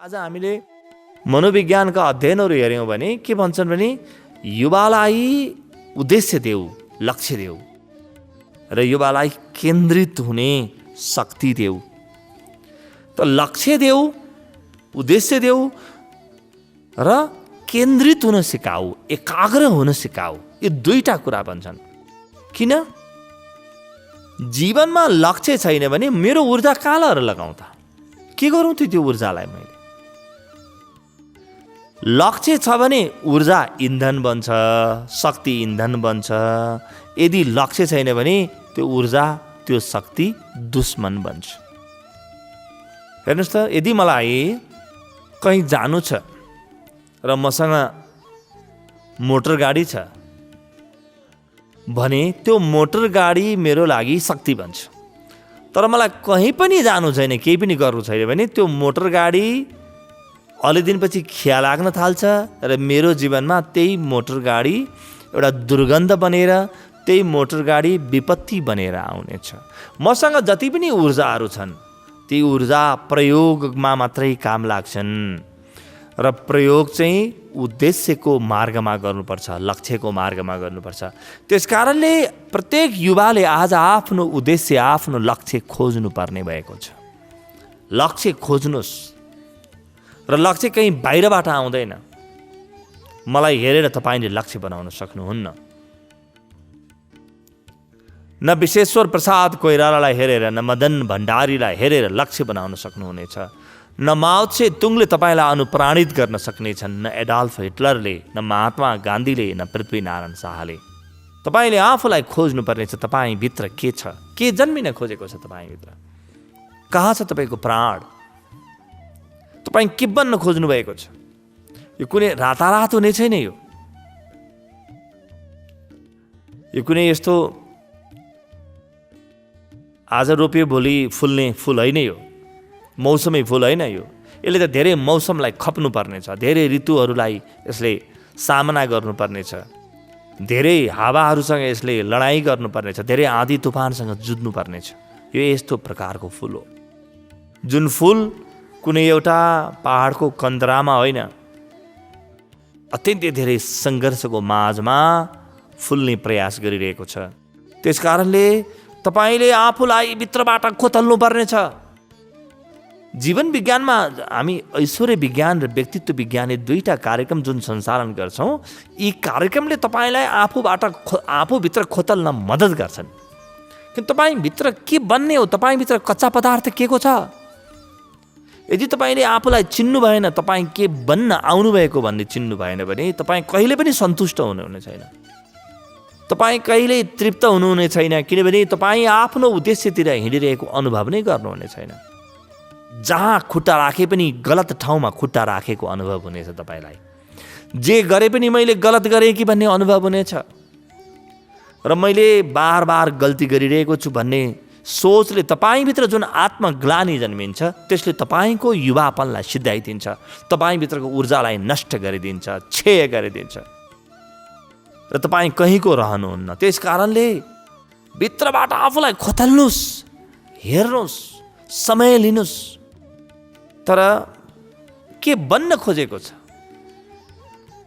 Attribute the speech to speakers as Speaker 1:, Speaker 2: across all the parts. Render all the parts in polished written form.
Speaker 1: आज हामीले मनोविज्ञानका अध्ययनहरू हेऱ्यौँ भने के भन्छन् भने युवालाई उद्देश्य देऊ, लक्ष्य देऊ र युवालाई केन्द्रित हुने शक्ति देऊ। त लक्ष्य देऊ, उद्देश्य देऊ र केन्द्रित हुन सिकाऊ, एकाग्र हुन सिकाऊ। यो दुईटा कुरा भन्छन्। किन? जीवनमा लक्ष्य छैन भने मेरो ऊर्जा कहाँ लगेर लगाउँ त? के गरौँ त्यो ऊर्जालाई मैले? लक्ष्य छ भने ऊर्जा इन्धन बन्छ, शक्ति इन्धन बन्छ। यदि लक्ष्य छैन भने त्यो ऊर्जा, त्यो शक्ति दुश्मन बन्छ। हेर्नुहोस् त, यदि मलाई कहीँ जानु छ र मसँग मोटर गाडी छ भने त्यो मोटर गाडी मेरो लागि शक्ति बन्छ। तर मलाई कहीँ पनि जानु छैन, केही पनि गर्नु छैन भने त्यो मोटर गाडी अलि दिनपछि खिया लाग्न थाल्छ र मेरो जीवनमा त्यही मोटर गाडी एउटा दुर्गन्ध बनेर, त्यही मोटर गाडी विपत्ति बनेर आउनेछ। मसँग जति पनि ऊर्जाहरू छन् ती ऊर्जा प्रयोगमा मात्रै काम लाग्छन् र प्रयोग चाहिँ उद्देश्यको मार्गमा गर्नुपर्छ, लक्ष्यको मार्गमा गर्नुपर्छ। त्यसकारणले प्रत्येक युवाले आज आफ्नो उद्देश्य, आफ्नो लक्ष्य खोज्नुपर्ने भएको छ। लक्ष्य खोज्नुहोस् र लक्ष्य कहीँ बाहिरबाट आउँदैन। मलाई हेरेर तपाईँले लक्ष्य बनाउन सक्नुहुन्न। न विश्वेश्वर प्रसाद कोइरालालाई हेरेर, न मदन भण्डारीलाई हेरेर लक्ष्य बनाउन सक्नुहुनेछ। न माओ त्से तुङले तपाईँलाई अनुप्राणित गर्न सक्नेछन्, न एडल्फ हिटलरले, न महात्मा गान्धीले, न पृथ्वीनारायण शाहले। तपाईँले आफूलाई खोज्नुपर्नेछ। तपाईँभित्र के छ? के जन्मिन खोजेको छ तपाईँभित्र? कहाँ छ तपाईँको प्राण? तपाईँ के बन्न खोज्नु भएको छ? यो कुनै रातारात हुने छैन। यो कुनै यस्तो आज रोप्यो भोलि फुल्ने फुल होइन। यो मौसमी फुल होइन। यसले त धेरै मौसमलाई खप्नुपर्ने छ, धेरै ऋतुहरूलाई यसले सामना गर्नुपर्नेछ, धेरै हावाहरूसँग यसले लडाइँ गर्नुपर्नेछ, धेरै आँधी तुफानसँग जुझ्नुपर्नेछ। यो यस्तो प्रकारको फुल हो जुन फुल कुनै एउटा पहाडको कन्दरामा होइन, अत्यन्तै धेरै सङ्घर्षको माझमा फुल्ने प्रयास गरिरहेको छ। त्यसकारणले तपाईँले आफूलाई भित्रबाट खोतल्नु पर्नेछ। जीवन विज्ञानमा हामी ऐश्वर्य विज्ञान र व्यक्तित्व विज्ञान यी दुईटा कार्यक्रम जुन सञ्चालन गर्छौँ, यी कार्यक्रमले तपाईँलाई आफूभित्र खोतल्न मद्दत गर्छन्। कि तपाईँभित्र के बन्ने हो? तपाईँभित्र कच्चा पदार्थ के को छ? यदि तपाईँले आफूलाई चिन्नु भएन, तपाईँ के बन्न आउनुभएको भन्ने चिन्नु भएन भने तपाईँ कहिले पनि सन्तुष्ट हुनुहुने छैन। तपाईँ कहिले तृप्त हुनुहुने छैन, किनभने तपाईँ आफ्नो उद्देश्यतिर हिँडिरहेको अनुभव नै गर्नुहुने छैन। जहाँ खुट्टा राखे पनि गलत ठाउँमा खुट्टा राखेको अनुभव हुनेछ। तपाईँलाई जे गरे पनि मैले गलत गरेँ कि भन्ने अनुभव हुनेछ र मैले बार बार गल्ती गरिरहेको छु भन्ने सोचले तपाईँभित्र जुन आत्मग्लानी जन्मिन्छ त्यसले तपाईँको युवापनलाई सिद्धाइदिन्छ, तपाईँभित्रको ऊर्जालाई नष्ट गरिदिन्छ, क्षय गरिदिन्छ र तपाईँ कहीँको रहनुहुन्न। त्यस कारणले भित्रबाट आफूलाई खोतल्नुहोस्, हेर्नुहोस्, समय लिनुहोस्। तर के बन्न खोजेको छ?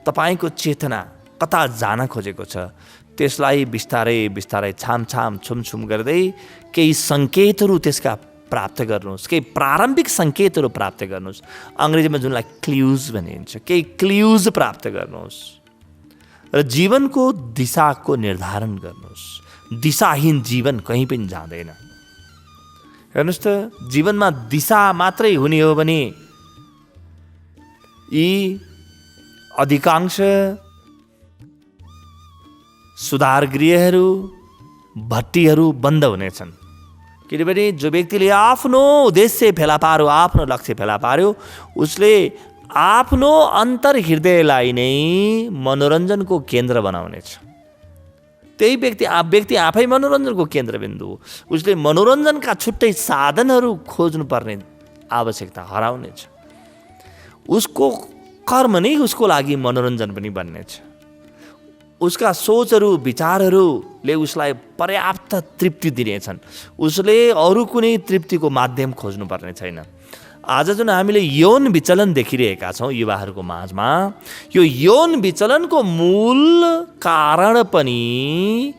Speaker 1: तपाईँको चेतना कता जान खोजेको छ? त्यसलाई बिस्तारै बिस्तारै छामछाम छुमछुम गर्दै केही सङ्केतहरू त्यसका प्राप्त गर्नुहोस्, केही प्रारम्भिक सङ्केतहरू प्राप्त गर्नुहोस्। अङ्ग्रेजीमा जुनलाई क्ल्युज भनिन्छ, केही क्ल्युज प्राप्त गर्नुहोस् र जीवनको दिशाको निर्धारण गर्नुहोस्। दिशाहीन जीवन कहीँ पनि जाँदैन। हेर्नुहोस् त, जीवनमा दिशा मात्रै हुने हो भने यी अधिकांश सुधार गृहहरू, भट्टीहरू बन्द हुनेछन्। किनभने जो व्यक्तिले आफ्नो उद्देश्य फेला पार्यो, आफ्नो लक्ष्य फेला पार्यो, उसले आफ्नो अन्तर्हृदयलाई नै मनोरञ्जनको केन्द्र बनाउनेछ। त्यही व्यक्ति आफै मनोरञ्जनको केन्द्रबिन्दु हो। उसले मनोरञ्जनका छुट्टै साधनहरू खोज्नुपर्ने आवश्यकता हराउनेछ। उसको कर्म नै उसको लागि मनोरञ्जन पनि बन्नेछ। उसका सोचहरू, विचारहरूले उसलाई पर्याप्त तृप्ति दिनेछन्। उसले अरू कुनै तृप्तिको माध्यम खोज्नुपर्ने छैन। आज जुन हामीले यौन विचलन देखिरहेका छौँ युवाहरूको माझमा, यो यौन विचलनको मूल कारण पनि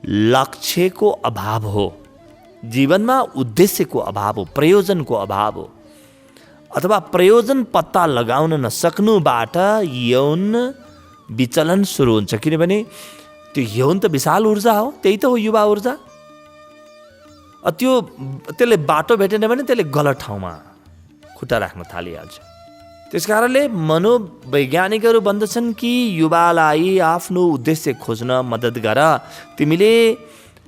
Speaker 1: लक्ष्यको अभाव हो, जीवनमा उद्देश्यको अभाव हो, प्रयोजनको अभाव हो, अथवा प्रयोजन पत्ता लगाउन नसक्नुबाट यौन विचलन सुरु हुन्छ। किनभने त्यो यौन त विशाल ऊर्जा हो, त्यही त हो युवा ऊर्जा। त्यसले बाटो भेटेन भने त्यसले गलत ठाउँमा खुट्टा राख्न थालिहाल्छ। त्यस कारणले मनोवैज्ञानिकहरू भन्दछन् कि युवालाई आफ्नो उद्देश्य खोज्न मद्दत गर। तिमीले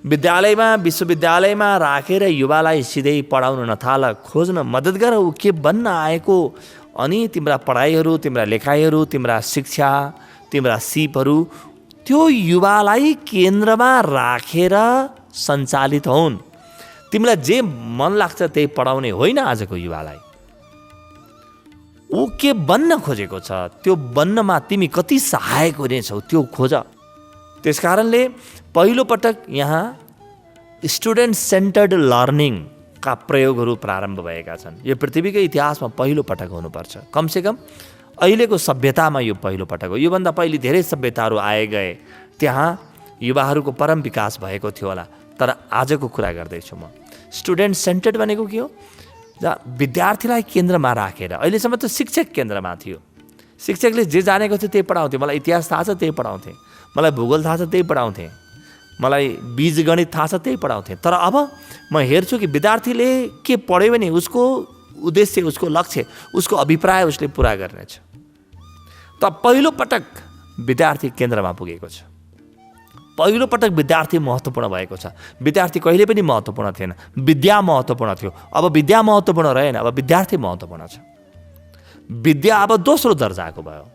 Speaker 1: विद्यालयमा विश्वविद्यालयमा राखेर युवालाई सिधै पढाउन नथाल, खोज्न मद्दत गर ऊ के बन्न आएको। अनि तिम्रा पढाइहरू, तिम्रा लेखाइहरू, तिम्रा शिक्षा, तिम्रा सिपहरू त्यो युवालाई केन्द्रमा राखेर सञ्चालित हुन्। तिमीलाई जे मन लाग्छ त्यही पढाउने होइन। आजको युवालाई ऊ के बन्न खोजेको छ, त्यो बन्नमा तिमी कति सहायक हुनेछौ त्यो खोज। त्यस कारणले पहिलो पटक यहाँ स्टुडेन्ट सेन्टर्ड लर्निङका प्रयोगहरू प्रारम्भ भएका छन्। यो पृथ्वीकै इतिहासमा पहिलो पटक हुनुपर्छ। कमसेकम अहिलेको सभ्यतामा यो पहिलो पटक हो। योभन्दा पहिले धेरै सभ्यताहरू आए गए, त्यहाँ युवाहरूको परम विकास भएको थियो होला। तर आजको कुरा गर्दैछु म। स्टुडेन्ट सेन्टर्ड भनेको के हो? जहाँ विद्यार्थीलाई केन्द्रमा राखेर, अहिलेसम्म त शिक्षक केन्द्रमा थियो। शिक्षकले जे जानेको थियो त्यही पढाउँथे। मलाई इतिहास थाहा छ त्यही पढाउँथे, मलाई भूगोल थाहा छ त्यही पढाउँथे, मलाई बीजगणित थाहा छ त्यही पढाउँथे। तर अब म हेर्छु कि विद्यार्थीले के पढ्यो भने उसको उद्देश्य, उसको लक्ष्य, उसको अभिप्राय उसले पुरा गर्नेछ। त पहिलो पटक विद्यार्थी केन्द्रमा पुगेको छ। पहिलो पटक विद्यार्थी महत्त्वपूर्ण भएको छ। विद्यार्थी कहिले पनि महत्त्वपूर्ण थिएन, विद्या महत्त्वपूर्ण थियो। अब विद्या महत्त्वपूर्ण रहेन, अब विद्यार्थी महत्त्वपूर्ण छ। विद्या अब दोस्रो दर्जाको भयो।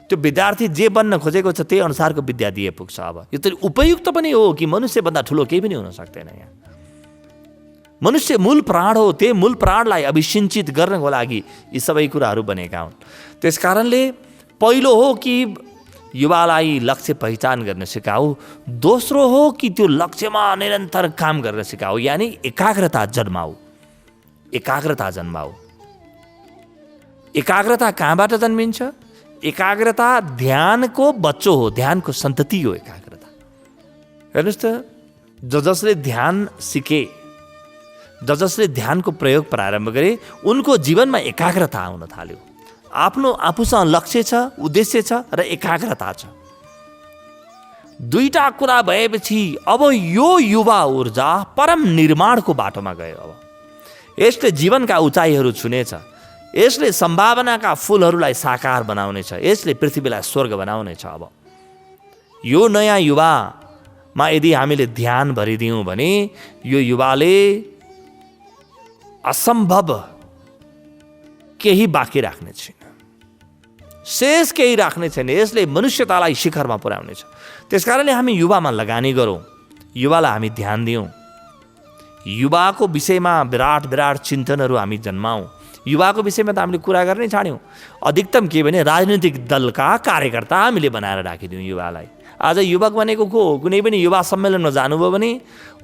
Speaker 1: त्यो विद्यार्थी जे बन्न खोजेको छ त्यही अनुसारको विद्या दिए पुग्छ। अब यो त उपयुक्त पनि हो कि मनुष्यभन्दा ठुलो केही पनि हुन सक्दैन। यहाँ मनुष्य मूल प्राण हो, त्यही मूल प्राणलाई अभिसिञ्चित गर्नको लागि यी सबै कुराहरू बनेका हुन्। त्यस कारणले पहिलो हो कि युवालाई लक्ष्य पहिचान गर्न सिकाऊ। दोस्रो हो कि त्यो लक्ष्यमा निरन्तर काम गर्न सिकाऊ, यानि एकाग्रता जन्माऊ। एकाग्रता जन्माऊ। एकाग्रता कहाँबाट जन्मिन्छ? एकाग्रता ध्यानको बच्चो हो, ध्यानको सन्तति हो एकाग्रता। हेर्नुहोस् त, जसले ध्यान सिके, जसले ध्यानको प्रयोग प्रारम्भ गरे, उनको जीवनमा एकाग्रता आउन थाल्यो। आफ्नो आफूसँग लक्ष्य छ, उद्देश्य छ र एकाग्रता छ। दुईटा कुरा भएपछि अब यो युवा ऊर्जा परम निर्माणको बाटोमा गयो। अब यसले जीवनका उचाइहरू छुनेछ, यसले सम्भावनाका फुलहरूलाई साकार बनाउनेछ, यसले पृथ्वीलाई स्वर्ग बनाउनेछ। अब यो नयाँ युवामा यदि हामीले ध्यान भरिदियौँ भने यो युवाले असम्भव केही बाँकी राख्ने छैन, शेष केही राख्ने छैन। यसले मनुष्यतालाई शिखरमा पुर्याउनेछ। त्यसकारणले हामी युवामा लगानी गरौँ, युवालाई हामी ध्यान दियौँ, युवाको विषयमा विराट विराट चिन्तनहरू हामी जन्माउँ। युवाको विषयमा त हामीले कुरा गर्नै छाड्यौँ। अधिकतम के भने राजनीतिक दलका कार्यकर्ता हामीले बनाएर राखिदियौँ युवालाई। आज युवक भनेको को हो? कुनै पनि युवा सम्मेलनमा जानुभयो भने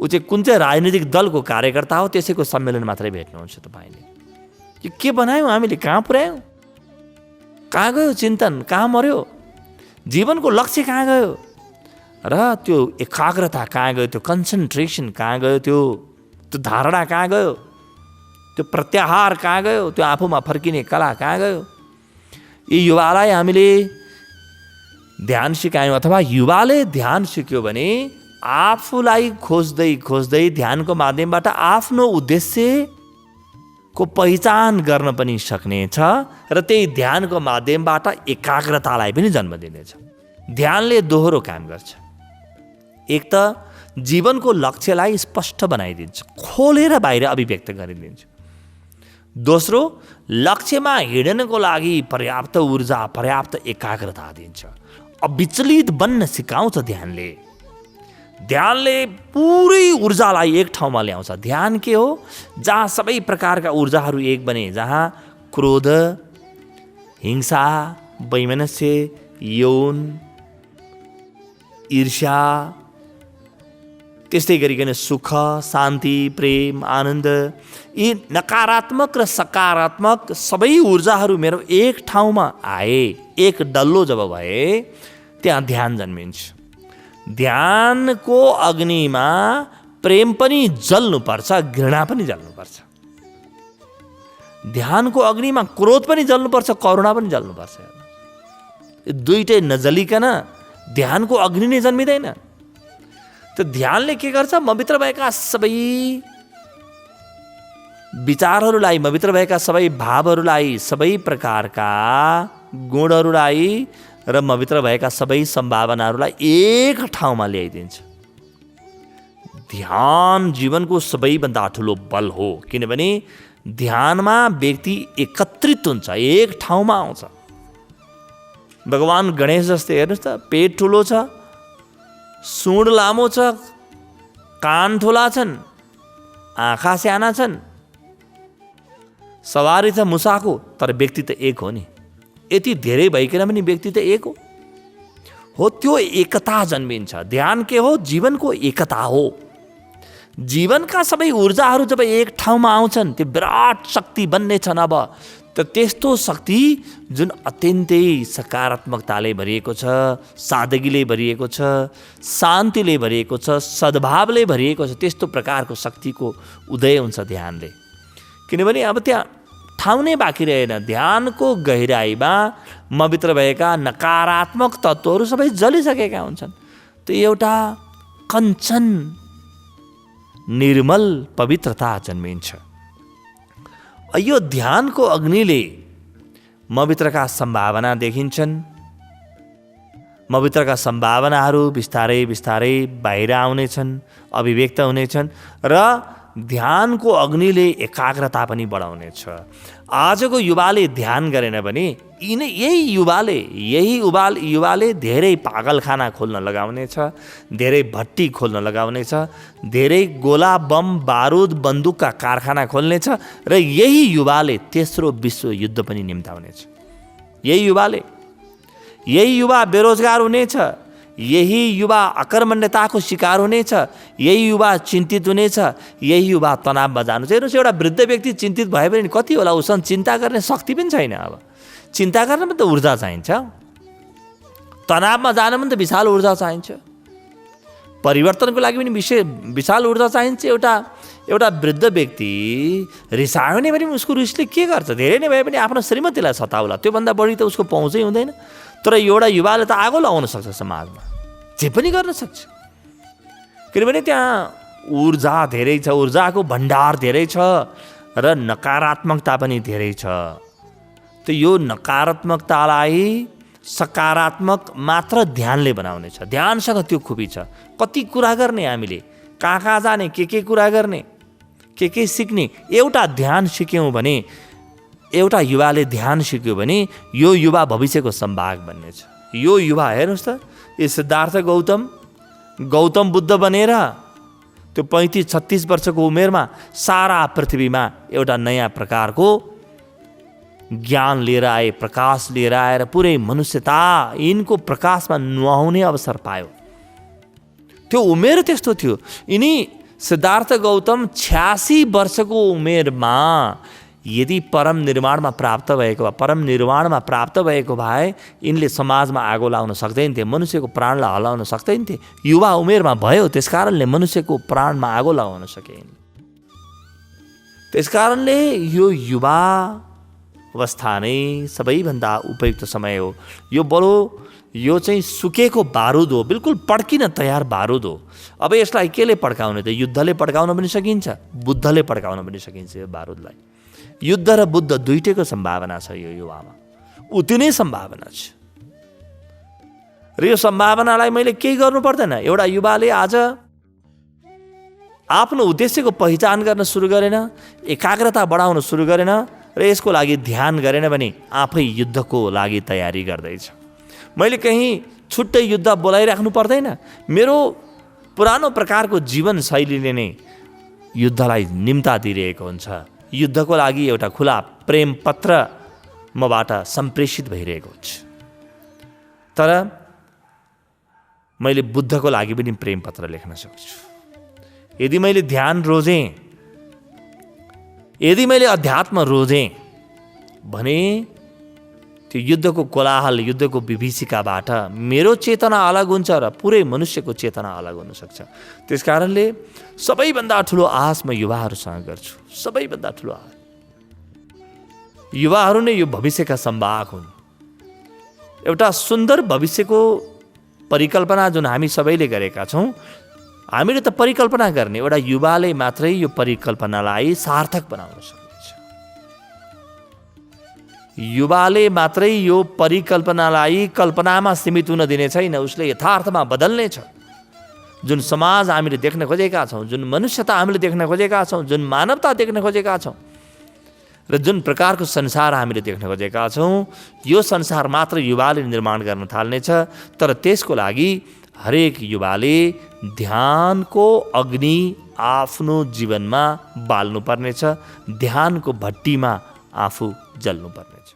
Speaker 1: ऊ चाहिँ कुन चाहिँ राजनीतिक दलको कार्यकर्ता हो त्यसैको सम्मेलन मात्रै भेट्नुहुन्छ तपाईँले। यो के बनायौँ हामीले? कहाँ पुर्यायौँ? कहाँ गयो चिन्तन? कहाँ मर्यो? जीवनको लक्ष्य कहाँ गयो? र त्यो एकाग्रता कहाँ गयो? त्यो कन्सन्ट्रेसन कहाँ गयो? त्यो धारणा कहाँ गयो? त्यो प्रत्याहार कहाँ गयो? त्यो आफूमा फर्किने कला कहाँ गयो? यी युवालाई हामीले ध्यान सिकायौँ अथवा युवाले ध्यान सिक्यो भने आफूलाई खोज्दै खोज्दै ध्यानको माध्यमबाट आफ्नो उद्देश्यको पहिचान गर्न पनि सक्नेछ र त्यही ध्यानको माध्यमबाट एकाग्रतालाई पनि जन्म दिनेछ। ध्यानले दोहोरो काम गर्छ। एक त जीवनको लक्ष्यलाई स्पष्ट बनाइदिन्छ, खोलेर बाहिर अभिव्यक्त गरिदिन्छ। दोस्रो, लक्ष्यमा हिँड्नको लागि पर्याप्त ऊर्जा, पर्याप्त एकाग्रता दिन्छ। अविचलित बन्न सिकाउँछ ध्यानले। ध्यानले पुरै ऊर्जालाई एक ठाउँमा ल्याउँछ। ध्यान के हो? जहाँ सबै प्रकारका ऊर्जाहरू एक बने, जहाँ क्रोध, हिंसा, वैमनस्य, यौन, ईर्ष्या, त्यस्तै गरिकन सुख, शान्ति, प्रेम, आनन्द, यी नकारात्मक र सकारात्मक सबै ऊर्जाहरू मेरो एक ठाउँमा आए, एक डल्लो जब भए, त्यहाँ ध्यान जन्मिन्छ। ध्यानको अग्निमा प्रेम पनि जल्नुपर्छ, घृणा पनि जल्नुपर्छ। ध्यानको अग्निमा क्रोध पनि जल्नुपर्छ, करुणा पनि जल्नुपर्छ। दुईटै नजलिकन ध्यानको अग्नि नै जन्मिँदैन। त्यो ध्यानले के गर्छ? मभित्र भएका सबै विचारहरूलाई, मभित्र भएका सबै भावहरूलाई, सबै प्रकारका गुणहरूलाई र मभित्र भएका सबै सम्भावनाहरूलाई एक ठाउँमा ल्याइदिन्छ। ध्यान जीवनको सबैभन्दा ठुलो बल हो, किनभने ध्यानमा व्यक्ति एकत्रित हुन्छ, एक ठाउँमा आउँछ। भगवान गणेश जस्तै हेर्नुहोस् त, पेट ठुलो छ, सुँड लामो छ, कान ठुला छन्, आँखा साना छन्, सवारी छ मुसाको, तर व्यक्ति त एक हो नि। यति धेरै भइकन पनि व्यक्ति त एक हो। त्यो एकता जन्मिन्छ। ध्यान के हो? जीवनको एकता हो। जीवनका सबै ऊर्जाहरू जब एक ठाउँमा आउँछन्, त्यो विराट शक्ति बन्नेछन्। अब त त्यस्तो शक्ति जुन अत्यन्तै सकारात्मकताले भरिएको छ, सादगीले भरिएको छ, शान्तिले भरिएको छ, सद्भावले भरिएको छ, त्यस्तो प्रकारको शक्तिको उदय हुन्छ ध्यानले। किनभने अब त्यहाँ ठाउँ नै बाँकी रहेन। ध्यानको गहिराइमा मभित्र भएका नकारात्मक तत्त्वहरू सबै जलिसकेका हुन्छन्। त्यो एउटा कञ्चन निर्मल पवित्रता जन्मिन्छ। यो ध्यानको अग्निले मभित्रका सम्भावना देखिन्छन्। मभित्रका सम्भावनाहरू बिस्तारै बिस्तारै बाहिर आउनेछन्, अभिव्यक्त हुनेछन् र ध्यानको अग्निले एकाग्रता पनि बढाउनेछ। आजको युवाले ध्यान गरेन भने यही युवाले धेरै पागलखाना खोल्न लगाउनेछ, धेरै भट्टी खोल्न लगाउनेछ, धेरै गोला, बम, बारुद, बन्दुकका कारखाना खोल्नेछ र यही युवाले तेस्रो विश्व युद्ध पनि निम्ताउनेछ। यही युवा बेरोजगार हुनेछ, यही युवा अकर्मण्यताको शिकार हुनेछ, यही युवा चिन्तित हुनेछ, यही युवा तनावमा जानु छ। हेर्नुहोस्, एउटा वृद्ध व्यक्ति चिन्तित भयो भने कति होला? उसँग चिन्ता गर्ने शक्ति पनि छैन। अब चिन्ता गर्न पनि त ऊर्जा चाहिन्छ, तनावमा जान पनि त विशाल ऊर्जा चाहिन्छ, परिवर्तनको लागि पनि विशाल ऊर्जा चाहिन्छ। एउटा वृद्ध व्यक्ति रिसायो भने पनि उसको रिसले के गर्छ? धेरै नै भए पनि आफ्नो श्रीमतीलाई सताउला, त्योभन्दा बढी त उसको पहुँचै हुँदैन। तर एउटा युवाले त आगो लगाउन सक्छ समाजमा, जे पनि गर्न सक्छ। किनभने त्यहाँ ऊर्जा धेरै छ, ऊर्जाको भण्डार धेरै छ र नकारात्मकता पनि धेरै छ। त यो नकारात्मकतालाई सकारात्मक मात्र ध्यानले बनाउने छ। ध्यानसँग त्यो खुबी छ। कति कुरा गर्ने हामीले, कहाँ जाने, के कुरा गर्ने, के सिक्ने। एउटा ध्यान सिक्यौँ भने, एउटा युवाले ध्यान सिक्यो भने यो युवा भविष्यको सम्भाग बन्नेछ। यो युवा हेर्नुहोस् त, यो सिद्धार्थ गौतम बुद्ध बनेर त्यो 35-36 वर्षको उमेरमा सारा पृथ्वीमा एउटा नयाँ प्रकारको ज्ञान लिएर आए, प्रकाश लिएर आएर पुरै मनुष्यता यिनको प्रकाशमा नुहाउने अवसर पायो। त्यो उमेर त्यस्तो थियो। यिनी सिद्धार्थ गौतम 86 वर्षको उमेरमा यदि परम निर्वाणमा प्राप्त भएको भए यिनले समाजमा आगो लाउन सक्दैनथे, मनुष्यको प्राणलाई हल्लाउन सक्दैनथे। युवा उमेरमा भयो, त्यसकारणले मनुष्यको प्राणमा आगो लगाउन सके। त्यसकारणले यो युवा अवस्था नै सबैभन्दा उपयुक्त समय हो। यो चाहिँ सुकेको बारुद हो, बिल्कुल पड्किन तयार बारुद हो। अब यसलाई केले पड्काउने त? युद्धले पड्काउन पनि सकिन्छ, बुद्धले पड्काउन पनि सकिन्छ। यो बारुदलाई युद्ध र बुद्ध दुईटैको सम्भावना छ यो युवामा, उति नै सम्भावना छ। र यो सम्भावनालाई मैले केही गर्नु पर्दैन। एउटा युवाले आज आफ्नो उद्देश्यको पहिचान गर्न सुरु गरेन, एकाग्रता बढाउन सुरु गरेन र यसको लागि ध्यान गरेन भने आफै युद्धको लागि तयारी गर्दैछ। मैले कहीँ छुट्टै युद्ध बोलाइराख्नु पर्दैन। मेरो पुरानो प्रकारको जीवनशैलीले नै युद्धलाई निम्ता दिइरहेको हुन्छ। युद्धको लागि एउटा खुला प्रेम पत्र मबाट सम्प्रेषित भइरहेको हुन्छ। तर मैले बुद्धको लागि पनि प्रेम पत्र लेख्न सक्छु। यदि मैले ध्यान रोजेँ, यदि मैले अध्यात्म रोजेँ भने त्यो युद्धको कोलाहल, युद्धको विभीषिकाबाट मेरो चेतना अलग हुन्छ र पुरै मनुष्यको चेतना अलग हुनसक्छ। त्यस कारणले सबैभन्दा ठुलो आश म युवाहरूसँग गर्छु, सबैभन्दा ठुलो आश। युवाहरू नै यो भविष्यका सम्भाग हुन्। एउटा सुन्दर भविष्यको परिकल्पना जुन हामी सबैले गरेका छौँ, हामीले त परिकल्पना गर्ने, एउटा युवाले मात्रै यो परिकल्पनालाई सार्थक बनाउन सक्छ। युवाले मात्रै यो परिकल्पनालाई कल्पनामा सीमित हुन दिने छैन, उसले यथार्थमा बदल्ने छ। जुन समाज हामीले देख्न खोजेका छौँ, जुन मनुष्यता हामीले देख्न खोजेका छौँ, जुन मानवता देख्न खोजेका छौँ र जुन प्रकारको संसार हामीले देख्न खोजेका छौँ, यो संसार मात्र युवाले निर्माण गर्न थाल्नेछ। तर त्यसको लागि हरेक युवाले ध्यानको अग्नि आफ्नो जीवनमा बाल्नुपर्नेछ, ध्यानको भट्टीमा आफू जल्नुपर्नेछ।